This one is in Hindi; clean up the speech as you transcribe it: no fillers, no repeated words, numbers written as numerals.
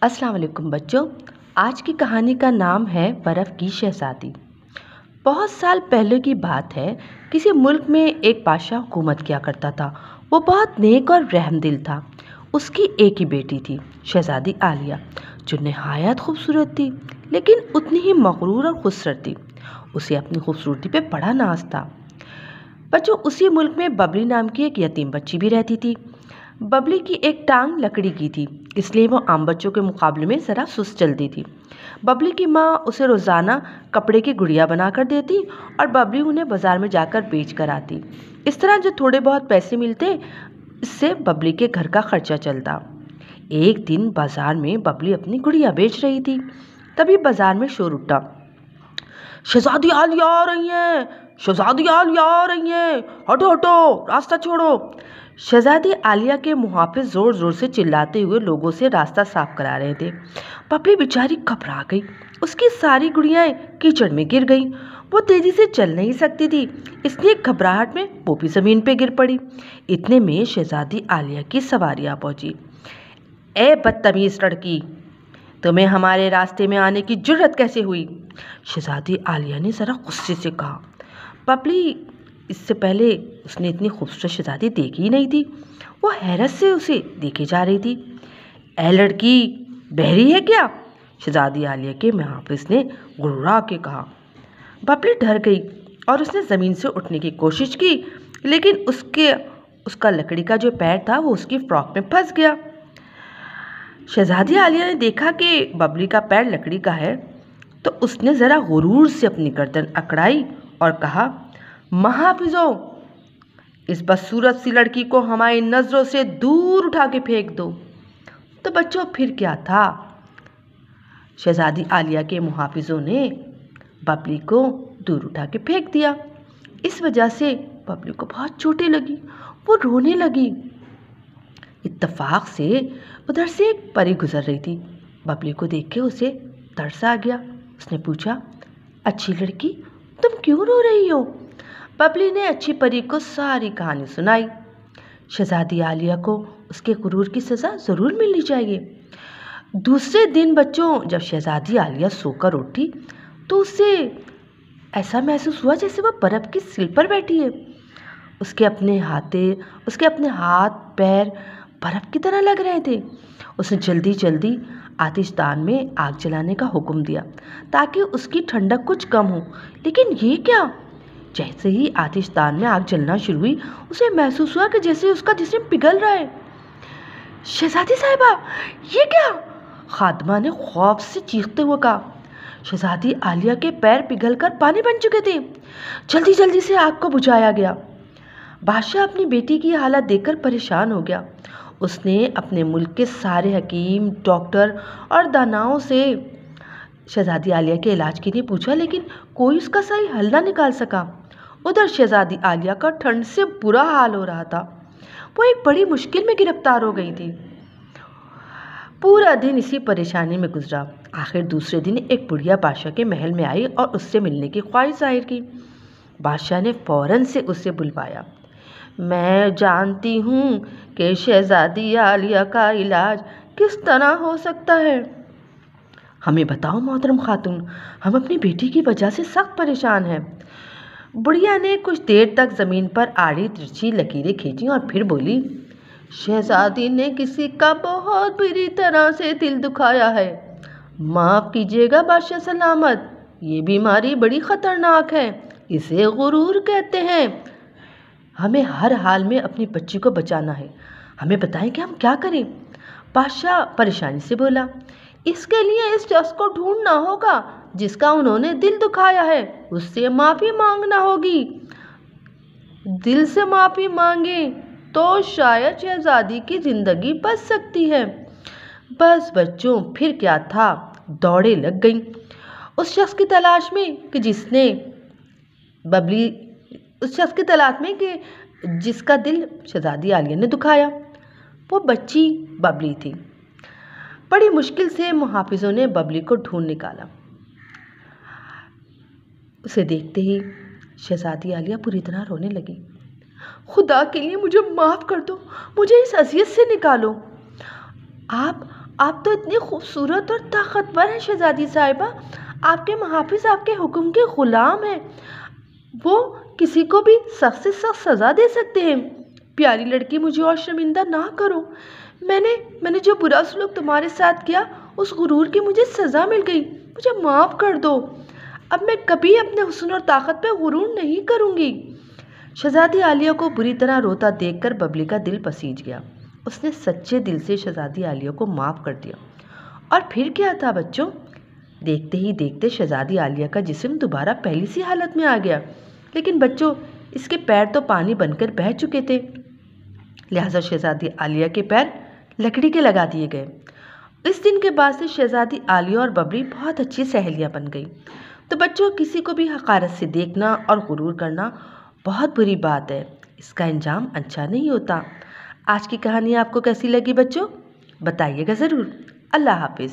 अस्सलाम वालेकुम बच्चों। आज की कहानी का नाम है बर्फ़ की शहज़ादी। बहुत साल पहले की बात है। किसी मुल्क में एक बादशाह हुकूमत किया करता था। वो बहुत नेक और रहमदिल था। उसकी एक ही बेटी थी, शहज़ादी आलिया, जो नहायत खूबसूरत थी, लेकिन उतनी ही मगरूर और खुदसर थी। उसे अपनी खूबसूरती पे बड़ा नाज था। बच्चों, उसी मुल्क में बबली नाम की एक यतीम बच्ची भी रहती थी। बबली की एक टांग लकड़ी की थी, इसलिए वो आम बच्चों के मुकाबले में ज़रा सुस्त चलती थी। बबली की माँ उसे रोज़ाना कपड़े की गुड़िया बना कर देती और बबली उन्हें बाज़ार में जाकर बेच कर आती। इस तरह जो थोड़े बहुत पैसे मिलते, इससे बबली के घर का खर्चा चलता। एक दिन बाज़ार में बबली अपनी गुड़िया बेच रही थी। तभी बाज़ार में शोर उठा, शहज़ादी आलिया आ रही हैं, शहज़ादी आलिया आ रही हैं, हटो हटो, रास्ता छोड़ो। शहज़ादी आलिया के मुहाफिज ज़ोर ज़ोर से चिल्लाते हुए लोगों से रास्ता साफ करा रहे थे। बबली बेचारी घबरा गई। उसकी सारी गुड़ियाएँ कीचड़ में गिर गईं। वो तेज़ी से चल नहीं सकती थी, इसलिए घबराहट में वो भी ज़मीन पे गिर पड़ी। इतने में शहज़ादी आलिया की सवारी आ पहुँची। ए बदतमीज़ लड़की, तुम्हें हमारे रास्ते में आने की जुर्रत कैसे हुई? शहज़ादी आलिया ने ज़रा गुस्से से कहा। बबली, इससे पहले उसने इतनी खूबसूरत शहज़ादी देखी ही नहीं थी। वो हैरत से उसे देखे जा रही थी। ए लड़की, बहरी है क्या? शहज़ादी आलिया के मुहाफिज ने गुर्रा के कहा। बबली डर गई और उसने ज़मीन से उठने की कोशिश की, लेकिन उसका लकड़ी का जो पैर था वो उसकी फ्रॉक में फंस गया। शहज़ादी आलिया ने देखा कि बबली का पैर लकड़ी का है, तो उसने ज़रा गुरूर से अपनी गर्दन अकड़ाई और कहा, मुहाफिजों, इस बदसूरत सी लड़की को हमारी नज़रों से दूर उठा के फेंक दो। तो बच्चों, फिर क्या था? शहज़ादी आलिया के मुहाफिजों ने बबली को दूर उठा के फेंक दिया। इस वजह से बबली को बहुत चोटें लगी। वो रोने लगी। इत्तफाक से उधर से एक परी गुजर रही थी। बबली को देख के उसे तरस आ गया। उसने पूछा, अच्छी लड़की, तुम क्यों रो रही हो? बबली ने अच्छी परी को सारी कहानी सुनाई। शहज़ादी आलिया को उसके गुरूर की सज़ा ज़रूर मिलनी चाहिए। दूसरे दिन बच्चों, जब शहज़ादी आलिया सोकर उठी तो उसे ऐसा महसूस हुआ जैसे वह बर्फ़ की सिल पर बैठी है। उसके अपने हाथ पैर बर्फ़ की तरह लग रहे थे। उसने जल्दी जल्दी आतिशदान में आग जलाने का हुक्म दिया ताकि उसकी ठंडक कुछ कम हो। लेकिन ये क्या? जैसे ही आतिशदान में आग जलना शुरू हुई, उसे महसूस हुआ कि जैसे उसका जिस्म पिघल रहा है। शहज़ादी साहिबा, ये क्या? खादमा ने खौफ से चीखते हुए कहा। शहज़ादी आलिया के पैर पिघलकर पानी बन चुके थे। जल्दी जल्दी से आग को बुझाया गया। बादशाह अपनी बेटी की हालत देखकर परेशान हो गया। उसने अपने मुल्क के सारे हकीम, डॉक्टर और दानाओं से शहज़ादी आलिया के इलाज के लिए पूछा, लेकिन कोई उसका सही हल ना निकाल सका। उधर शहज़ादी आलिया का ठंड से बुरा हाल हो रहा था। वो एक बड़ी मुश्किल में गिरफ्तार हो गई थी। पूरा दिन इसी परेशानी में गुजरा। आखिर दूसरे दिन एक बुढ़िया बादशाह के महल में आई और उससे मिलने की ख्वाहिश जाहिर की। बादशाह ने फ़ौरन से उसे बुलवाया। मैं जानती हूँ कि शहज़ादी आलिया का इलाज किस तरह हो सकता है। हमें बताओ मोहतरम खातून, हम अपनी बेटी की वजह से सख्त परेशान हैं। बुढ़िया ने कुछ देर तक ज़मीन पर आड़ी तिरछी लकीरें खींची और फिर बोली, शहज़ादी ने किसी का बहुत बुरी तरह से दिल दुखाया है। माफ़ कीजिएगा बादशाह सलामत, ये बीमारी बड़ी ख़तरनाक है, इसे गुरूर कहते हैं। हमें हर हाल में अपनी बच्ची को बचाना है। हमें बताएं कि हम क्या करें। बादशाह परेशानी से बोला, इसके लिए इस शख्स को ढूंढना होगा जिसका उन्होंने दिल दुखाया है, उससे माफ़ी मांगना होगी। दिल से माफ़ी मांगे तो शायद शहज़ादी की ज़िंदगी बच सकती है। बस बच्चों, फिर क्या था, दौड़े लग गईं उस शख्स की तलाश में कि जिसका दिल शहज़ादी आलिया ने दुखाया। वो बच्ची बबली थी। बड़ी मुश्किल से मुहाफिजों ने बबली को ढूंढ निकाला। उसे देखते ही शहज़ादी आलिया पूरी तरह रोने लगी। खुदा के लिए मुझे माफ़ कर दो, मुझे इस अज़ियत से निकालो। आप आप तो इतनी खूबसूरत और ताकतवर हैं शहजादी साहिबा। आपके मुहाफिज आपके हुक्म के ग़ुलाम हैं। वो किसी को भी सख्त से सख्त सज़ा दे सकते हैं। प्यारी लड़की, मुझे और शर्मिंदा ना करो। मैंने जो बुरा सलूक तुम्हारे साथ किया, उस गुरूर की मुझे सज़ा मिल गई। मुझे माफ़ कर दो। अब मैं कभी अपने हुस्न और ताकत पे गुरूर नहीं करूँगी। शहजादी आलिया को बुरी तरह रोता देखकर बबली का दिल पसीज गया। उसने सच्चे दिल से शहजादी आलिया को माफ़ कर दिया। और फिर क्या था बच्चों, देखते ही देखते शहजादी आलिया का जिस्म दोबारा पहली सी हालत में आ गया। लेकिन बच्चों, इसके पैर तो पानी बनकर बह चुके थे। लिहाजा शहजादी आलिया के पैर लकड़ी के लगा दिए गए। इस दिन के बाद से शहजादी आलिया और बबली बहुत अच्छी सहेलियां बन गई। तो बच्चों, किसी को भी हकारत से देखना और गुरूर करना बहुत बुरी बात है। इसका अंजाम अच्छा नहीं होता। आज की कहानी आपको कैसी लगी बच्चों? बताइएगा ज़रूर। अल्लाह हाफिज़।